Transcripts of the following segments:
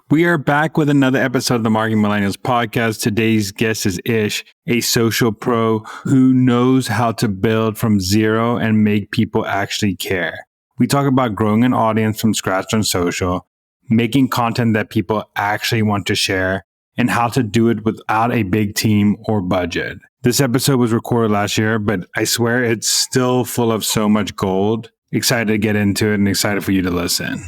We are back with another episode of the Marketing Millennials podcast. Today's guest is Ish, a social pro who knows how to build from zero and make people actually care. We talk about growing an audience from scratch on social, making content that people actually want to share, and how to do it without a big team or budget. This episode was recorded last year, but I swear it's still full of so much gold. Excited to get into it and excited for you to listen.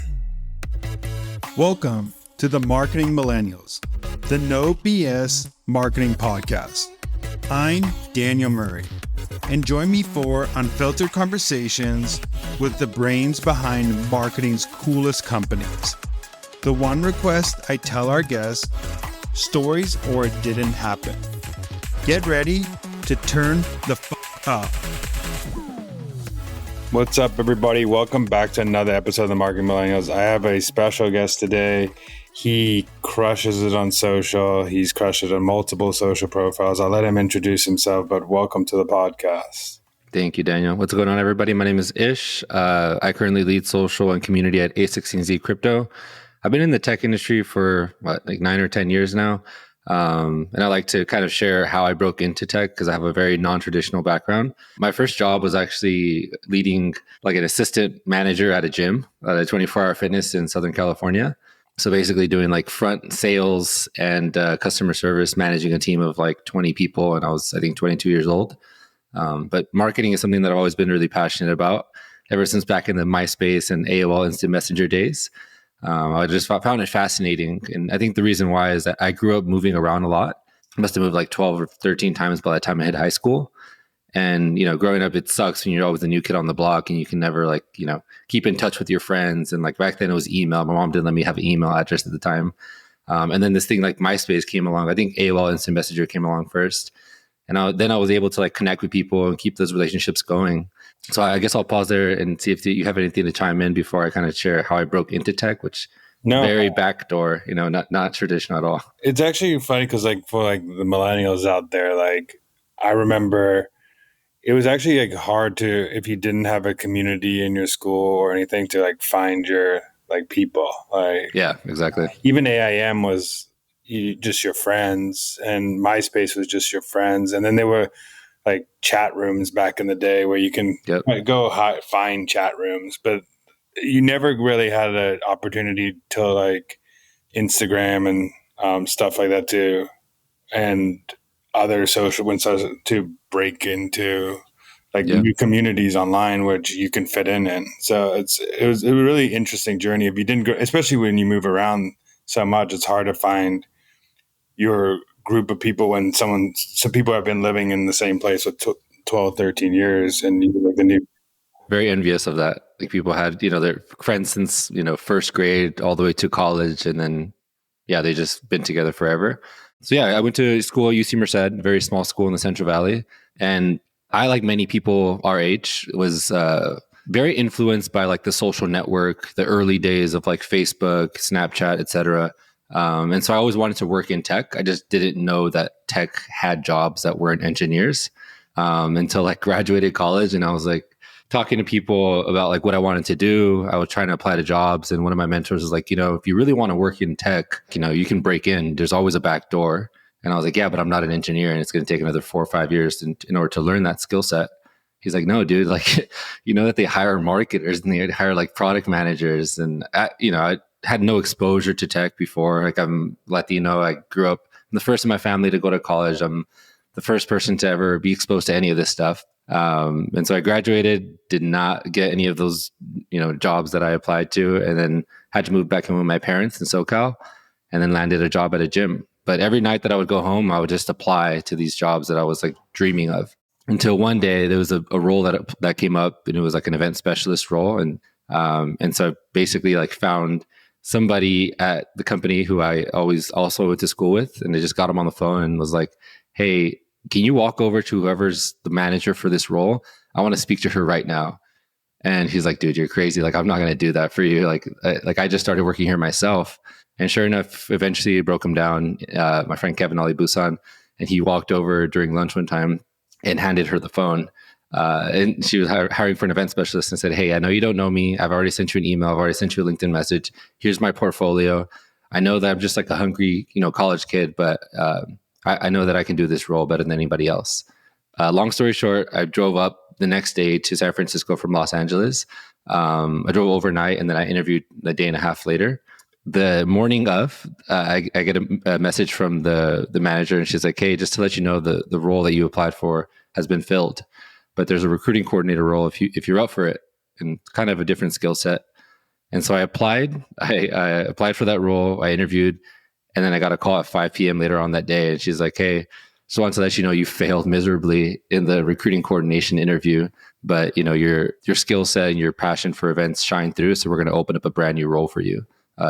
Welcome to the Marketing Millennials, the No BS Marketing Podcast. I'm Daniel Murray, and join me for unfiltered conversations with the brains behind marketing's coolest companies. The one request I tell our guests, stories or it didn't happen. Get ready to turn the up. What's up, everybody? Welcome back to another episode of the Marketing Millennials. I have a special guest today. He crushes it on social. He's crushed it on multiple social profiles. I'll let him introduce himself, but welcome to the podcast. Thank you, Daniel. What's going on, everybody? My name is Ish. I currently lead social and community at A16Z Crypto. I've been in the tech industry for 9 or 10 years now. And I like to kind of share how I broke into tech because I have a very non-traditional background. My first job was actually leading like an assistant manager at a gym at a 24-hour fitness in Southern California. So basically doing like front sales and customer service, managing a team of like 20 people. And I was, I think, 22 years old. But marketing is something that I've always been really passionate about ever since back in the MySpace and AOL Instant Messenger days. I just found it fascinating. And I think the reason why is that I grew up moving around a lot. I must have moved like 12 or 13 times by the time I hit high school. And, growing up, it sucks when you're always the new kid on the block and you can never keep in touch with your friends. And like back then it was email. My mom didn't let me have an email address at the time. And then this thing like MySpace came along. I think AOL Instant Messenger came along first. And then I was able to like connect with people and keep those relationships going. So I guess I'll pause there and see if you have anything to chime in before I kind of share how I broke into tech, which very backdoor, not traditional at all. It's actually funny because for the millennials out there, I remember it was actually hard to, if you didn't have a community in your school or anything, to find your people. Yeah, exactly. Even AIM was just your friends, and MySpace was just your friends, and then there were chat rooms back in the day where you can go find chat rooms, but you never really had an opportunity to Instagram and stuff like that too, and other social to break into new communities online which you can fit in. So it was a really interesting journey. If you didn't go, especially when you move around so much, it's hard to find your group of people when some people have been living in the same place for 12, 13 years and you very envious of that. People had, their friends since, first grade all the way to college. And then, they just been together forever. So I went to school at UC Merced, very small school in the Central Valley. And I, like many people our age, was very influenced by the social network, the early days of Facebook, Snapchat, etc. And so I always wanted to work in tech. I just didn't know that tech had jobs that weren't engineers until graduated college. And I was talking to people about what I wanted to do. I was trying to apply to jobs. And one of my mentors was if you really want to work in tech, you can break in. There's always a back door. And I was yeah, but I'm not an engineer and it's going to take another 4 or 5 years in order to learn that skill set. He's no, dude, that they hire marketers and they hire product managers. And, I had no exposure to tech before. I'm Latino. I grew up, I'm the first in my family to go to college. I'm the first person to ever be exposed to any of this stuff. And so I graduated, did not get any of those, jobs that I applied to, and then had to move back in with my parents in SoCal, and then landed a job at a gym. But every night that I would go home, I would just apply to these jobs that I was dreaming of. Until one day there was a role that came up, and it was an event specialist role. And so I basically found somebody at the company who I always also went to school with, and I just got him on the phone and was hey, can you walk over to whoever's the manager for this role? I want to speak to her right now. And he's dude, you're crazy. I'm not going to do that for you. I just started working here myself. And sure enough, eventually it broke him down. My friend Kevin Ali Busan, and he walked over during lunch one time and handed her the phone. And she was hiring for an event specialist and said, hey, I know you don't know me. I've already sent you an email. I've already sent you a LinkedIn message. Here's my portfolio. I know that I'm just like a hungry, college kid, but I know that I can do this role better than anybody else. Long story short, I drove up the next day to San Francisco from Los Angeles. I drove overnight, and then I interviewed a day and a half later. The morning of, I get a message from the manager, and she's like, "Hey, just to let you know, the role that you applied for has been filled, but there's a recruiting coordinator role if you're up for it, and kind of a different skill set." And so I applied. I applied for that role. I interviewed, and then I got a call at 5 p.m. later on that day, and she's like, "Hey, just wanted to let you know you failed miserably in the recruiting coordination interview, but your skill set and your passion for events shine through. So we're going to open up a brand new role for you,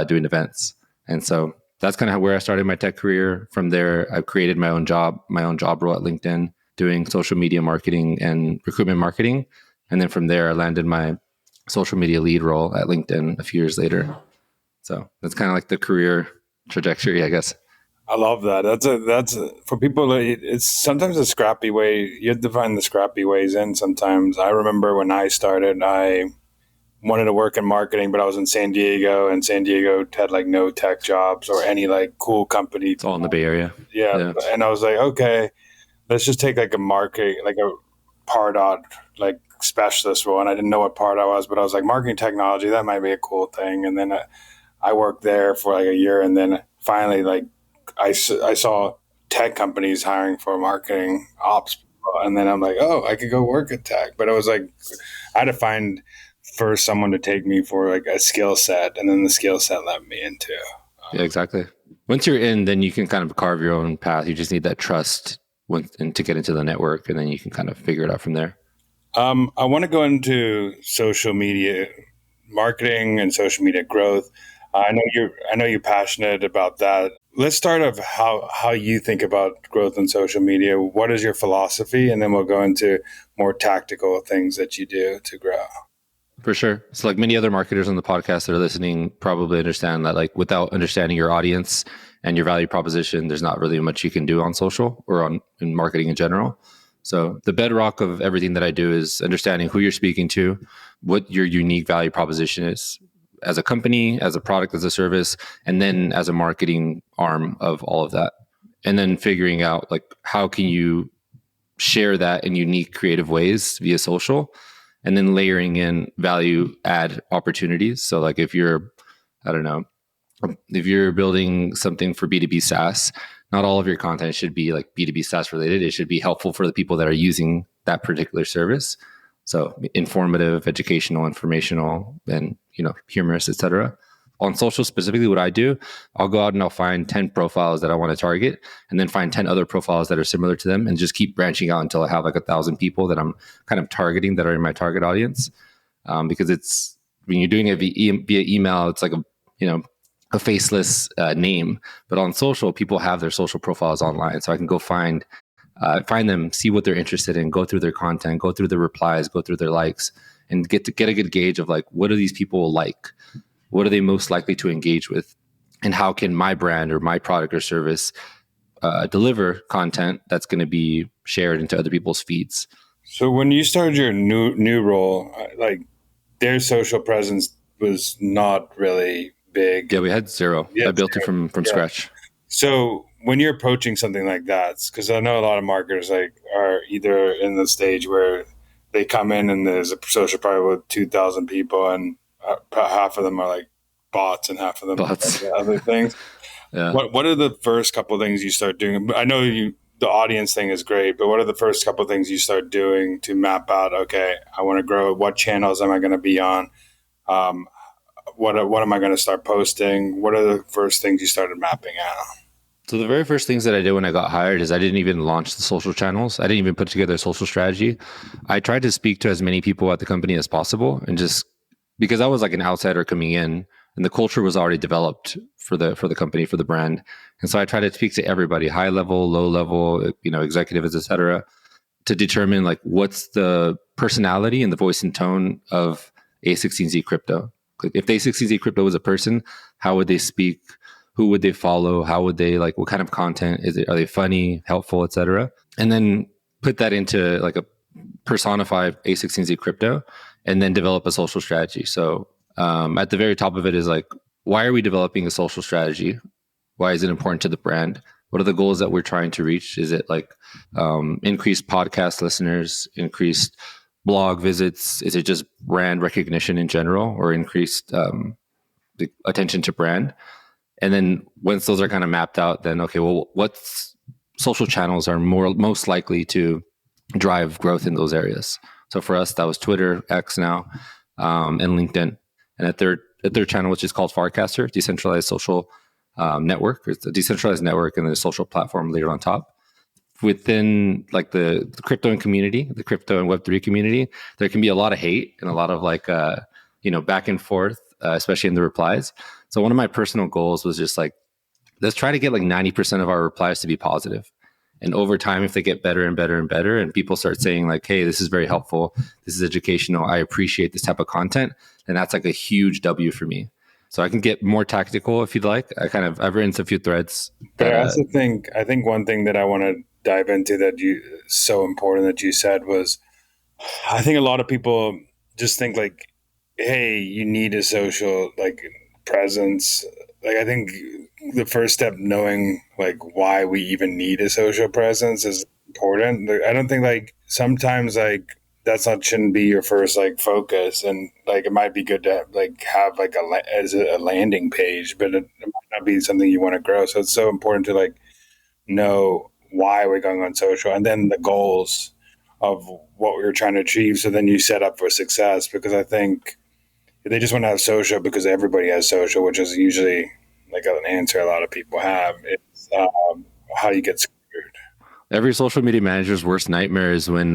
doing events." And so that's kind of where I started my tech career. From there, I created my own job role at LinkedIn, doing social media marketing and recruitment marketing. And then from there, I landed my social media lead role at LinkedIn a few years later. So that's kind of like the career trajectory, I guess. I love that. That's for people. It's sometimes a scrappy way. You have to find the scrappy ways in. Sometimes I remember when I started, I wanted to work in marketing, but I was in San Diego, and San Diego had like no tech jobs or any like cool company. It's all in the Bay Area. Yeah. And I was like, okay, let's just take like a marketing, like a Pardot, like specialist role. And I didn't know what Pardot was, but I was like, marketing technology, that might be a cool thing. And then I worked there for like a year, and then finally, like, I saw tech companies hiring for marketing ops people, and then I'm like, oh, I could go work at tech. But it was like, I had to find first someone to take me for like a skill set, and then the skill set led me into. Yeah, exactly. Once you're in, then you can kind of carve your own path. You just need that trust and to get into the network, and then you can kind of figure it out from there. I want to go into social media marketing and social media growth. I know you're passionate about that. Let's start off how you think about growth in social media. What is your philosophy? And then we'll go into more tactical things that you do to grow. For sure. So like many other marketers on the podcast that are listening probably understand that like without understanding your audience and your value proposition, there's not really much you can do on social or in marketing in general. So the bedrock of everything that I do is understanding who you're speaking to, what your unique value proposition is as a company, as a product, as a service, and then as a marketing arm of all of that. And then figuring out like how can you share that in unique creative ways via social, and then layering in value add opportunities. So like if you're building something for B2B SaaS, not all of your content should be like B2B SaaS related. It should be helpful for the people that are using that particular service. So informative, educational, informational, and humorous, etc. On social specifically, what I do, I'll go out and I'll find 10 profiles that I want to target, and then find 10 other profiles that are similar to them, and just keep branching out until I have like 1,000 people that I'm kind of targeting that are in my target audience. Because it's when you're doing it via email, it's like a faceless name, but on social, people have their social profiles online, so I can go find them, see what they're interested in, go through their content, go through their replies, go through their likes, and get a good gauge of like, what do these people like? What are they most likely to engage with? And how can my brand or my product or service deliver content that's going to be shared into other people's feeds? So when you started your new role, like their social presence was not really big. Yeah, we had zero. I built it from scratch. So when you're approaching something like that, because I know a lot of marketers like are either in the stage where they come in and there's a social probably with 2,000 people, and half of them are like bots and half of them bots. Are like other things. Yeah. What are the first couple of things you start doing? I know the audience thing is great, but what are the first couple of things you start doing to map out, okay, I want to grow. What channels am I going to be on? What am I going to start posting? What are the first things you started mapping out? So the very first things that I did when I got hired is I didn't even launch the social channels. I didn't even put together a social strategy. I tried to speak to as many people at the company as possible, and just because I was like an outsider coming in, and the culture was already developed for the company, for the brand. And so I tried to speak to everybody, high level, low level, executives, et cetera, to determine like what's the personality and the voice and tone of A16Z Crypto. If the A16Z Crypto was a person, how would they speak? Who would they follow? How would they like? What kind of content is it? Are they funny, helpful, etc.? And then put that into like a personified A16Z Crypto, and then develop a social strategy. So at the very top of it is like, why are we developing a social strategy? Why is it important to the brand? What are the goals that we're trying to reach? Is it like increased podcast listeners, increased blog visits? Is it just brand recognition in general, or increased the attention to brand? And then once those are kind of mapped out, then okay, well, what social channels are most likely to drive growth in those areas? So for us, that was Twitter, X now, and LinkedIn. And a third channel, which is called Farcaster, decentralized social network. It's a decentralized network and then a social platform later on top. Within like the crypto and community, the crypto and Web3 community, there can be a lot of hate and a lot of like, back and forth, especially in the replies. So one of my personal goals was just like, let's try to get like 90% of our replies to be positive. And over time, if they get better and better and better, and people start saying like, hey, this is very helpful, this is educational, I appreciate this type of content, then that's like a huge W for me. So I can get more tactical if you'd like. I've written a few threads. But I also think one thing that I want to dive into that so important that you said was, I think a lot of people just think like, hey, you need a social like presence. Like I think the first step, knowing like why we even need a social presence, is important. Like, I don't think like sometimes like shouldn't be your first like focus, and like it might be good to have like a landing page, but it might not be something you want to grow. So it's so important to like know why we're going on social, and then the goals of what we were trying to achieve. So then you set up for success, because I think they just want to have social because everybody has social, which is usually like an answer a lot of people have. It's how you get screwed. Every social media manager's worst nightmare is when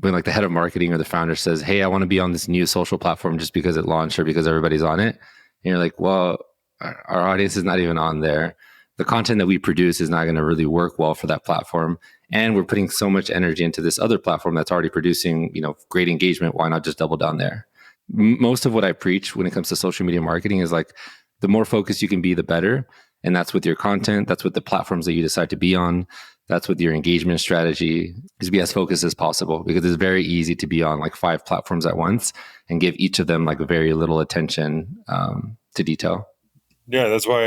like the head of marketing or the founder says, hey, I want to be on this new social platform just because it launched or because everybody's on it. And you're like, well, our audience is not even on there. The content that we produce is not going to really work well for that platform. And we're putting so much energy into this other platform that's already producing, great engagement. Why not just double down there? Most of what I preach when it comes to social media marketing is like, the more focused you can be, the better. And that's with your content. That's with the platforms that you decide to be on. That's with your engagement strategy, is be as focused as possible, because it's very easy to be on like 5 platforms at once and give each of them like very little attention to detail. Yeah, that's why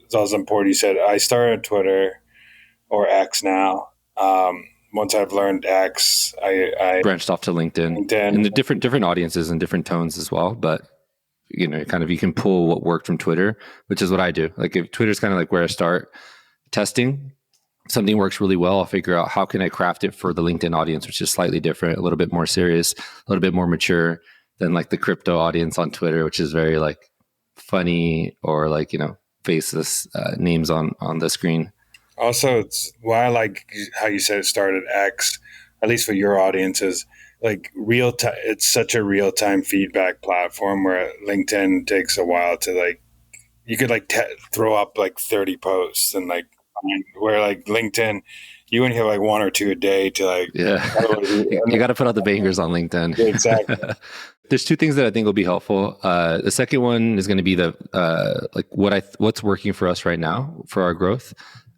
it's also important. You said I started Twitter, or X now. Once I've learned X, I branched off to LinkedIn. And the different audiences and different tones as well. But you can pull what worked from Twitter, which is what I do. Like if Twitter's kind of like where I start testing, something works really well, I'll figure out how can I craft it for the LinkedIn audience, which is slightly different, a little bit more serious, a little bit more mature than like the crypto audience on Twitter, which is very like funny or like, faceless names on the screen. Also, it's why I like how you said it started X, at least for your audiences. Like real time, it's such a real time feedback platform, where LinkedIn takes a while to like, you could like throw up like 30 posts, and like where like LinkedIn, you only have like 1 or 2 a day to like. Yeah, you got to put out the bangers on LinkedIn. Yeah, exactly. There's 2 things that I think will be helpful. The second one is going to be the like what's working for us right now for our growth.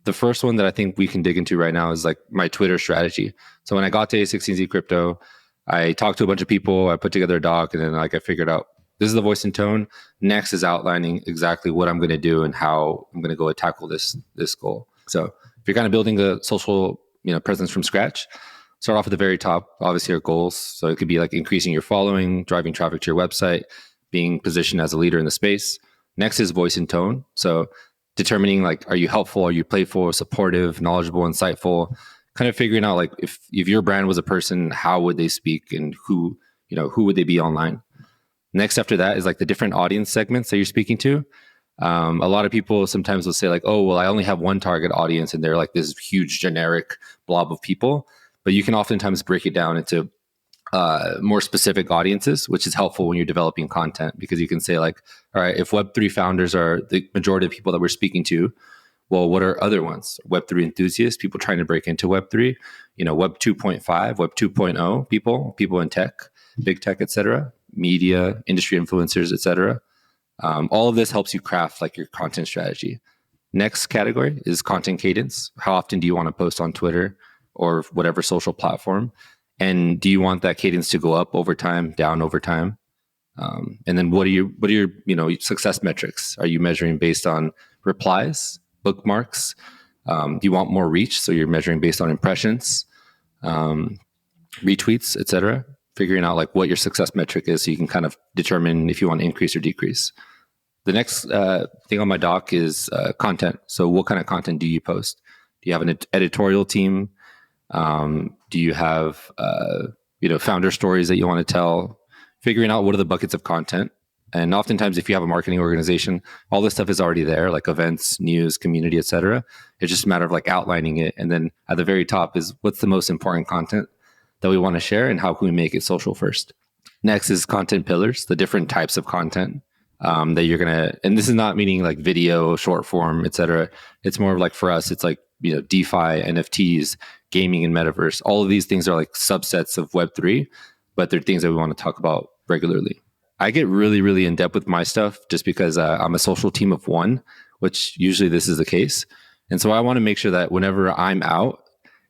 The first one that I think we can dig into right now is like my Twitter strategy. So when I got to A16Z Crypto, I talked to a bunch of people, I put together a doc, and then like I figured out this is the voice and tone. Next is outlining exactly what I'm going to do and how I'm going to go tackle this goal. So if you're kind of building a social presence from scratch, start off at the very top. Obviously, our goals. So it could be like increasing your following, driving traffic to your website, being positioned as a leader in the space. Next is voice and tone. So determining like, are you helpful? Are you playful, supportive, knowledgeable, insightful? Kind of figuring out like if your brand was a person, how would they speak, and who would they be online? Next after that is like the different audience segments that you're speaking to. A lot of people sometimes will say like, oh, well, I only have one target audience and they're like this huge generic blob of people. But you can oftentimes break it down into more specific audiences, which is helpful when you're developing content, because you can say like, all right, if Web3 founders are the majority of people that we're speaking to, well, what are other ones? Web3 enthusiasts, people trying to break into Web3, Web 2.5, Web 2.0 people in tech, big tech, et cetera, media, industry influencers, et cetera. All of this helps you craft like your content strategy. Next category is content cadence. How often do you want to post on Twitter or whatever social platform? And do you want that cadence to go up over time, down over time? And then what are your success metrics? Are you measuring based on replies, bookmarks? Do you want more reach? So you're measuring based on impressions, retweets, etc. Figuring out like what your success metric is, so you can kind of determine if you want to increase or decrease. The next thing on my doc is content. So what kind of content do you post? Do you have an editorial team? Do you have founder stories that you want to tell? Figuring out what are the buckets of content. And oftentimes, if you have a marketing organization, all this stuff is already there, like events, news, community, etc. It's just a matter of like outlining it. And then at the very top is what's the most important content that we want to share, and how can we make it social first. Next is content pillars, the different types of content that you're gonna. And this is not meaning like video, short form, etc. It's more of like, for us, it's like DeFi, NFTs, gaming, and metaverse. All of these things are like subsets of Web3, but they're things that we want to talk about regularly. I get really, really in depth with my stuff just because I'm a social team of one, which usually this is the case. And so I want to make sure that whenever I'm out,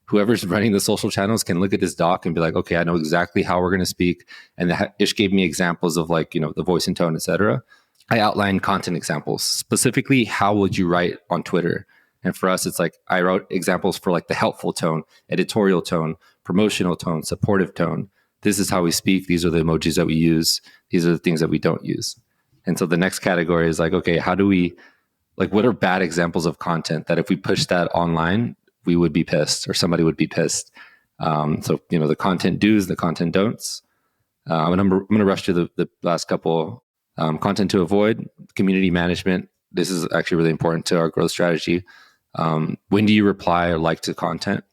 whoever's running the social channels can look at this doc and be like, okay, I know exactly how we're going to speak. And Ish gave me examples of like, the voice and tone, etc. I outlined content examples, specifically how would you write on Twitter? And for us, it's like I wrote examples for like the helpful tone, editorial tone, promotional tone, supportive tone. This is how we speak. These are the emojis that we use. These are the things that we don't use. And so the next category is like, okay, how do we, like, what are bad examples of content that if we push that online, we would be pissed, or somebody would be pissed. So, the content do's, the content don'ts. And I'm going to rush to the last couple. Content to avoid, community management. This is actually really important to our growth strategy. When do you reply or like to content?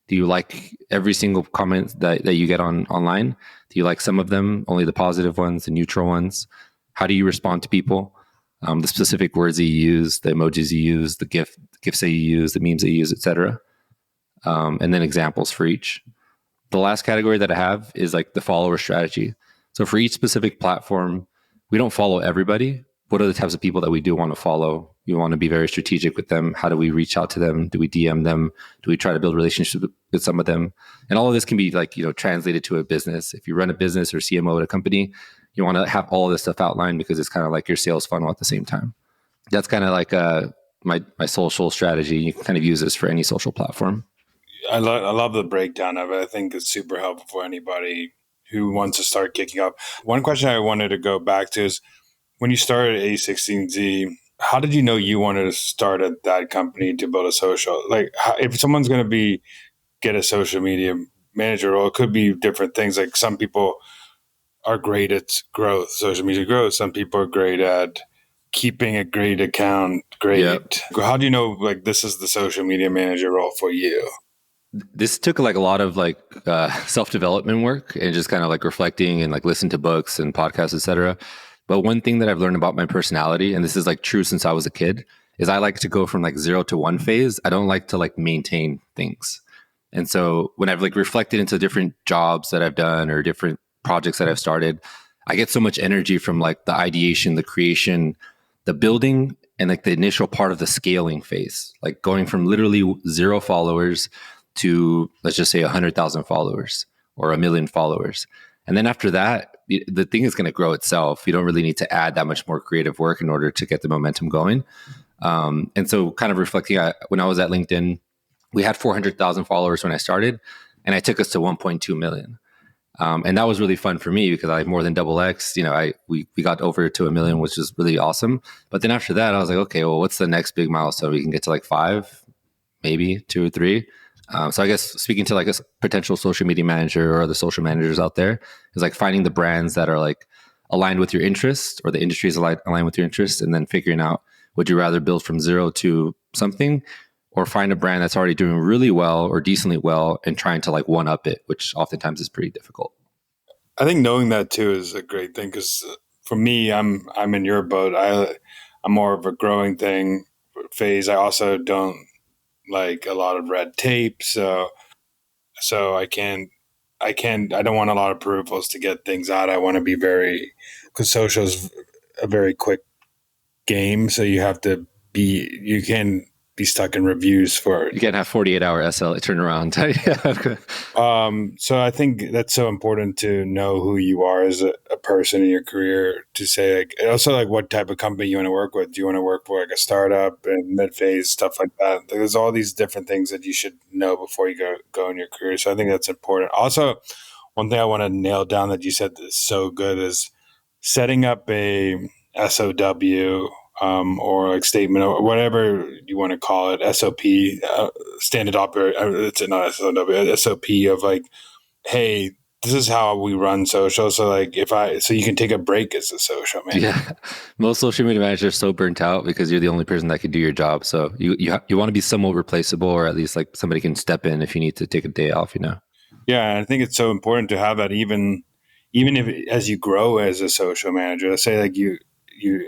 Do you like every single comment that you get online? Do you like some of them, only the positive ones, the neutral ones? How do you respond to people? The specific words that you use, the emojis you use, the gifs that you use, the memes that you use, etc. And then examples for each. The last category that I have is like the follower strategy. So for each specific platform, we don't follow everybody. What are the types of people that we do want to follow? You want to be very strategic with them. How do we reach out to them? Do we DM them? Do we try to build relationships with some of them? And all of this can be like, translated to a business. If you run a business or CMO at a company, you want to have all of this stuff outlined because it's kind of like your sales funnel at the same time. That's kind of like my social strategy. You can kind of use this for any social platform. I love the breakdown of it. I think it's super helpful for anybody who wants to start kicking up. One question I wanted to go back to is, when you started A16Z, how did you know you wanted to start at that company to build a social? Like, if someone's going to get a social media manager role, it could be different things. Like, some people are great at growth, social media growth. Some people are great at keeping a great account. Great. Yep. How do you know, like, this is the social media manager role for you? This took like a lot of like self-development work and just kind of like reflecting and like listening to books and podcasts, etc. But one thing that I've learned about my personality, and this is like true since I was a kid, is I like to go from like 0 to 1 phase. I don't like to like maintain things. And so when I've like reflected into different jobs that I've done or different projects that I've started, I get so much energy from like the ideation, the creation, the building, and like the initial part of the scaling phase, like going from literally 0 followers to, let's just say, 100,000 followers or 1 million followers. And then after that, the thing is going to grow itself. You don't really need to add that much more creative work in order to get the momentum going. And so kind of reflecting, when I was at LinkedIn, we had 400,000 followers when I started, and I took us to 1.2 million. And that was really fun for me because I more than double X, we got over to 1 million, which is really awesome. But then after that, I was like, okay, well, what's the next big milestone? We can get to like 5, maybe 2 or 3. So I guess speaking to like a potential social media manager or other social managers out there is like finding the brands that are like aligned with your interests, or the industry is aligned with your interests, and then figuring out, would you rather build from 0 to something, or find a brand that's already doing really well or decently well and trying to like one up it, which oftentimes is pretty difficult. I think knowing that too is a great thing, because for me, I'm in your boat. I'm more of a growing phase. I also don't like a lot of red tape, so I don't want a lot of approvals to get things out. I want to be because social is a very quick game, so you can be stuck in reviews you can't have 48-hour SLA turnaround. So I think that's so important to know who you are as a person in your career to say like, also like what type of company you want to work with. Do you want to work for like a startup and mid-phase, stuff like that? There's all these different things that you should know before you go in your career. So I think that's important. Also, one thing I want to nail down that you said is so good is setting up a SOW or like statement or whatever you want to call it, SOP, standard operator. It's not SOW, SOP of like, hey, this is how we run social. So like so you can take a break as a social manager. Yeah. Most social media managers are so burnt out because you're the only person that can do your job. So you want to be somewhat replaceable, or at least like somebody can step in if you need to take a day off, Yeah. I think it's so important to have that even if as you grow as a social manager, let's say like you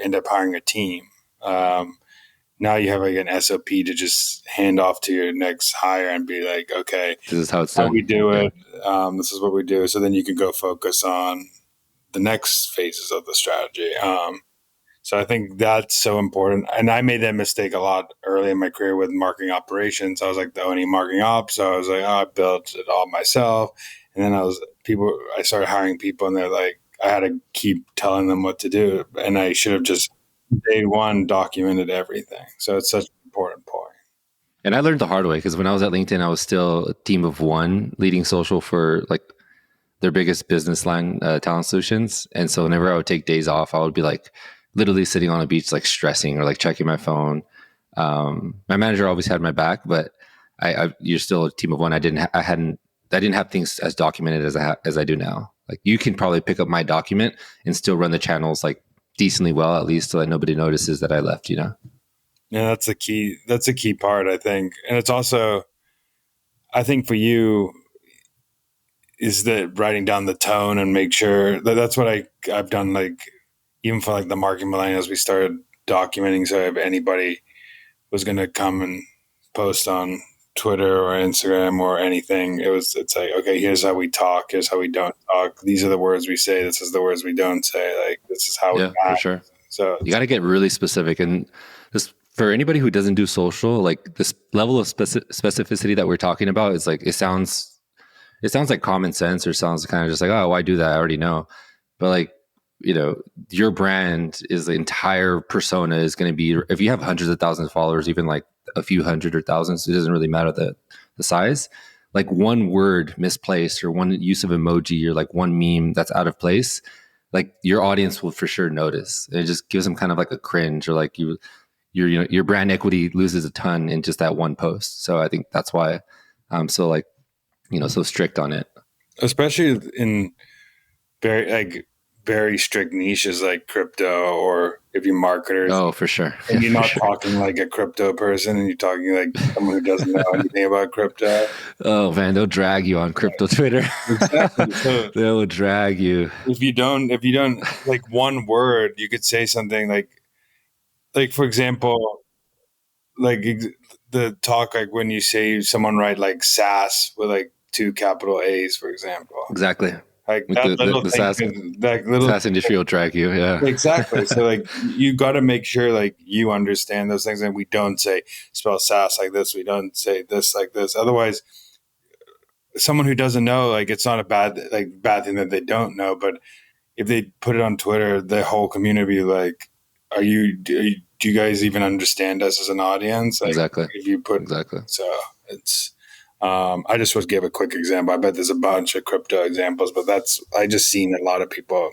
end up hiring a team. Now you have like an SOP to just hand off to your next hire and be like, okay, this is how it's done. We do it. This is what we do. So then you can go focus on the next phases of the strategy. So I think that's so important. And I made that mistake a lot early in my career with marketing operations. I was like the only marketing ops. So I was like, I built it all myself. And then I started hiring people and they're like, I had to keep telling them what to do. And I should have just day one documented everything. So it's such an important point. And I learned the hard way because when I was at LinkedIn, I was still a team of one leading social for like their biggest business line, talent solutions. And so whenever I would take days off, I would be like literally sitting on a beach, like stressing or like checking my phone. My manager always had my back, but you're still a team of one. I didn't have things as documented as I do now. Like you can probably pick up my document and still run the channels like decently well, at least so that nobody notices that I left, Yeah, that's a key part, I think. And it's also, I think for you is that writing down the tone and make sure that's what I've done. Like even for like the Marketing Millennials, we started documenting. So if anybody was going to come and post on Twitter or Instagram or anything, it's like, okay, here's how we talk. Here's how we don't talk. These are the words we say. This is the words we don't say. Like this is how we act. For sure. So you got to get really specific. And this, for anybody who doesn't do social, like this level of specificity that we're talking about is like, it sounds like common sense or sounds kind of just like, oh, why do that? I already know. But like, your brand is the entire persona is going to be, if you have hundreds of thousands of followers, even like a few hundred or thousands, it doesn't really matter the size. Like one word misplaced or one use of emoji or like one meme that's out of place, like your audience will for sure notice. It just gives them kind of like a cringe, or like your brand equity loses a ton in just that one post. So I think that's why I'm so like, so strict on it. Especially in very strict niches like crypto, or if you're marketers. Oh, for sure. And you're not talking like a crypto person, and you're talking like someone who doesn't know anything about crypto. Oh man, they'll drag you on crypto Twitter. Exactly. So they'll drag you. If you don't like one word, you could say something like for example, like the talk, like when you say someone write like SaaS with like 2 capital A's, for example. Exactly. Like that the SaaS industry will drag you. Yeah, exactly. So like you got to make sure like you understand those things, and we don't spell SaaS like this. We don't say this like this. Otherwise, someone who doesn't know, like it's not a bad thing that they don't know. But if they put it on Twitter, the whole community like, do you guys even understand us as an audience? Like, exactly. If you put so it's. I just gave a quick example. I bet there's a bunch of crypto examples, but I just seen a lot of people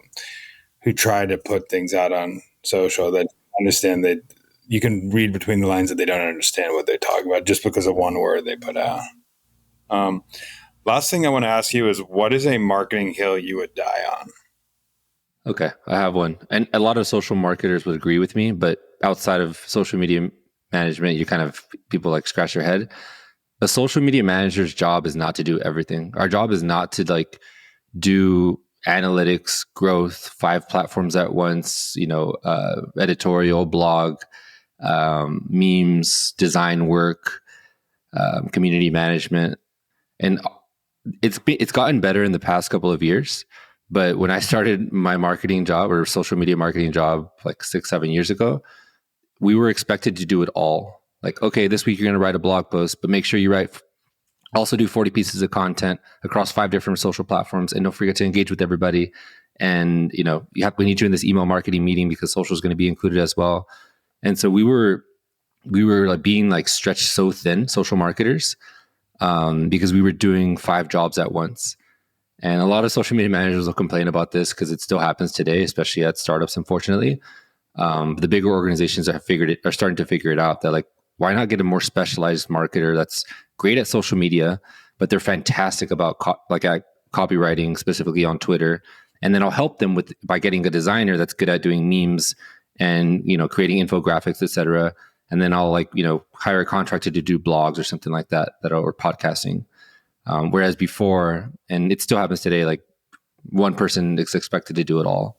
who try to put things out on social that understand that you can read between the lines that they don't understand what they're talking about just because of one word they put out. Last thing I want to ask you is, what is a marketing hill you would die on? Okay, I have one. And a lot of social marketers would agree with me, but outside of social media management, people like scratch their head. A social media manager's job is not to do everything. Our job is not to like do analytics, growth, 5 platforms at once, editorial, blog, memes, design work, community management. And it's gotten better in the past couple of years. But when I started my marketing job or social media marketing job like 6-7 years ago, we were expected to do it all. Like, okay, this week you're going to write a blog post, but make sure you write Also do 40 pieces of content across 5 different social platforms, and don't forget to engage with everybody. And we need you in this email marketing meeting because social is going to be included as well. And so we were like being like stretched so thin, social marketers, because we were doing 5 jobs at once. And a lot of social media managers will complain about this because it still happens today, especially at startups, unfortunately. The bigger organizations are starting to figure it out, that like, why not get a more specialized marketer that's great at social media, but they're fantastic about at copywriting, specifically on Twitter. And then I'll help them by getting a designer that's good at doing memes and, creating infographics, etc. And then I'll hire a contractor to do blogs or something like that, or podcasting. Whereas before, and it still happens today, like one person is expected to do it all.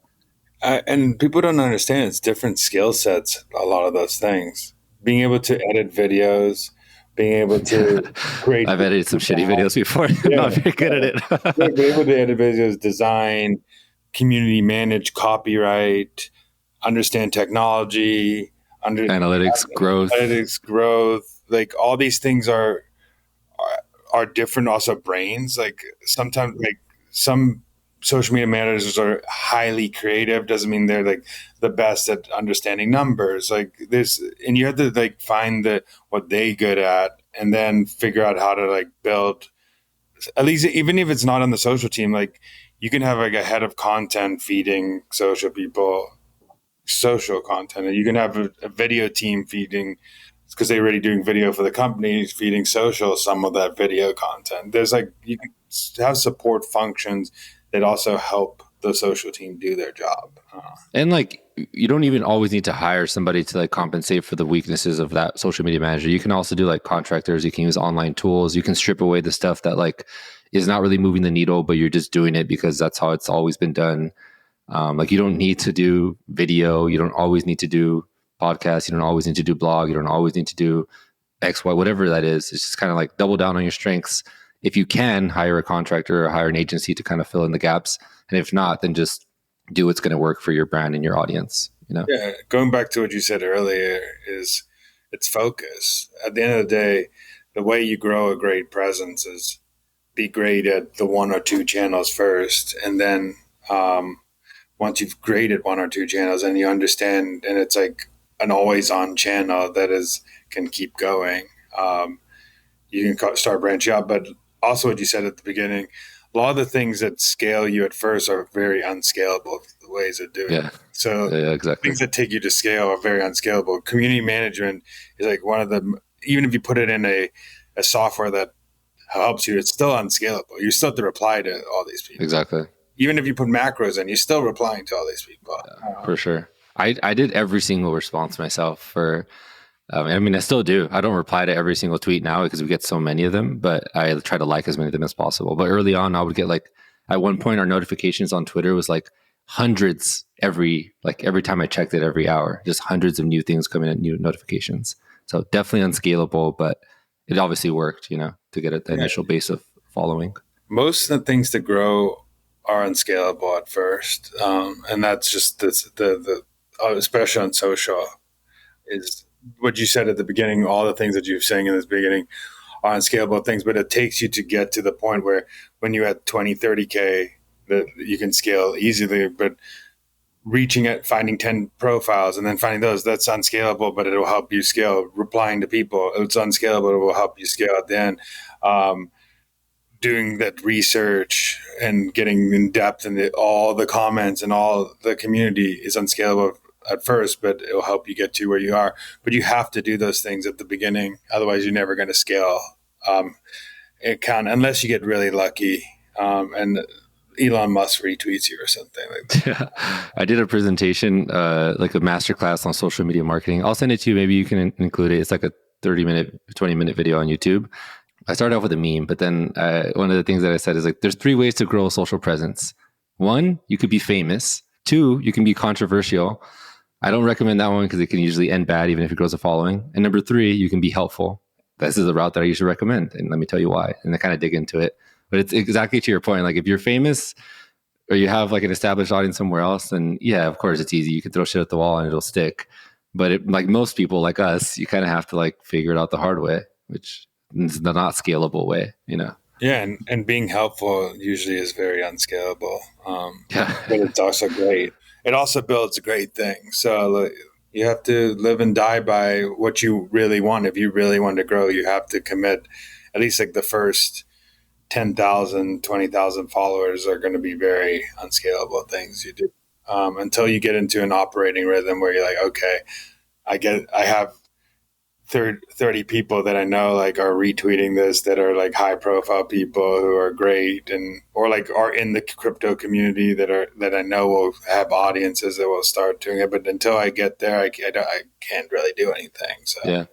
And people don't understand it's different skill sets, a lot of those things. Being able to edit videos, being able to create... I've edited some shitty videos before. I'm not very good at it. Being able to edit videos, design, community manage, copyright, understand technology, analytics growth. Like all these things are different also brains. Like sometimes like some social media managers are highly creative, doesn't mean they're like the best at understanding numbers. Like and you have to like find what they good at and then figure out how to like build, at least even if it's not on the social team, like you can have like a head of content feeding social people social content, and you can have a video team feeding, because they're already doing video for the company, feeding social some of that video content. There's like, you can have support functions that also help the social team do their job. And like, you don't even always need to hire somebody to like compensate for the weaknesses of that social media manager. You can also do like contractors. You can use online tools. You can strip away the stuff that like is not really moving the needle, but you're just doing it because that's how it's always been done. Like you don't need to do video. You don't always need to do podcasts. You don't always need to do blog. You don't always need to do X, Y, whatever that is. It's just kind of like double down on your strengths. If you can, hire a contractor or hire an agency to kind of fill in the gaps. And if not, then just do what's going to work for your brand and your audience. Yeah. Going back to what you said earlier, is it's focus. At the end of the day, the way you grow a great presence is be great at the 1 or 2 channels first. And then once you've graded 1 or 2 channels and you understand, and it's like an always on channel that can keep going, you can start branching out. But also what you said at the beginning, a lot of the things that scale you at first are very unscalable ways of doing it. So exactly. Things that take you to scale are very unscalable. Community management is like one of them. Even if you put it in a software that helps you, it's still unscalable. You still have to reply to all these people. Exactly. Even if you put macros in, you're still replying to all these people. For sure. I did every single response myself for... I still do. I don't reply to every single tweet now because we get so many of them, but I try to like as many of them as possible. But early on, I would get like, at one point, our notifications on Twitter was like hundreds every time I checked it every hour, just hundreds of new things coming in, new notifications. So definitely unscalable, but it obviously worked, to get the initial base of following. Most of the things that grow are unscalable at first. And that's just the especially on social, is what you said at the beginning. All the things that you're saying in this beginning are unscalable things, but it takes you to get to the point where when you had 20, 30K, that you can scale easily. But reaching it, finding 10 profiles and then finding those, that's unscalable, but it will help you scale. Replying to people, it's unscalable, it will help you scale at the end. Doing that research and getting in depth in all the comments and all the community is unscalable at first, but it will help you get to where you are. But you have to do those things at the beginning. Otherwise, you're never going to scale. Unless you get really lucky and Elon Musk retweets you or something like that. Yeah. I did a presentation, like a masterclass on social media marketing. I'll send it to you. Maybe you can include it. It's like a 30-minute, 20-minute video on YouTube. I started off with a meme, but then one of the things that I said is like, there's 3 ways to grow a social presence. 1, you could be famous. 2, you can be controversial. I don't recommend that one because it can usually end bad, even if it grows a following. And number 3, you can be helpful. This is the route that I usually recommend. And let me tell you why. And I kind of dig into it. But it's exactly to your point. Like if you're famous or you have like an established audience somewhere else, then yeah, of course it's easy. You can throw shit at the wall and it'll stick. But like most people like us, you kind of have to like figure it out the hard way, which the not scalable way, you know? Yeah. And being helpful usually is very unscalable. Yeah. But it's also great. It also builds great things. So like, you have to live and die by what you really want. If you really want to grow, you have to commit at least like the first 10,000, 20,000 followers are going to be very unscalable things you do. Until you get into an operating rhythm where you're like, okay, I have 30 people that I know like are retweeting this, that are like high profile people who are great, and or like are in the crypto community that I know will have audiences that will start doing it. But until I get there, I can't really do anything. So yeah,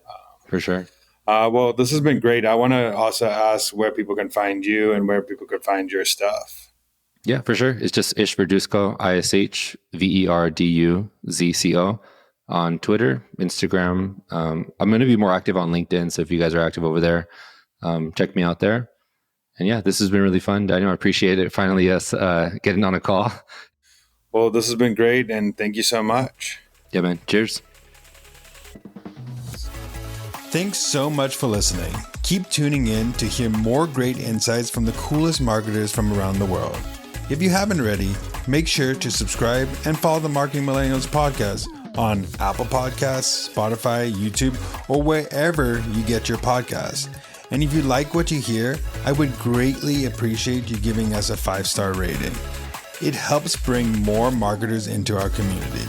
for sure. Well, this has been great. I want to also ask where people can find you and where people could find your stuff. Yeah, for sure. It's just Verduzco, ISHVERDUZCO on Twitter, Instagram. I'm going to be more active on LinkedIn. So if you guys are active over there, check me out there. And yeah, this has been really fun. Daniel, I appreciate it. Finally, us getting on a call. Well, this has been great. And thank you so much. Yeah, man. Cheers. Thanks so much for listening. Keep tuning in to hear more great insights from the coolest marketers from around the world. If you haven't already, make sure to subscribe and follow the Marketing Millennials podcast on Apple Podcasts, Spotify, YouTube, or wherever you get your podcasts. And if you like what you hear, I would greatly appreciate you giving us a 5-star rating. It helps bring more marketers into our community.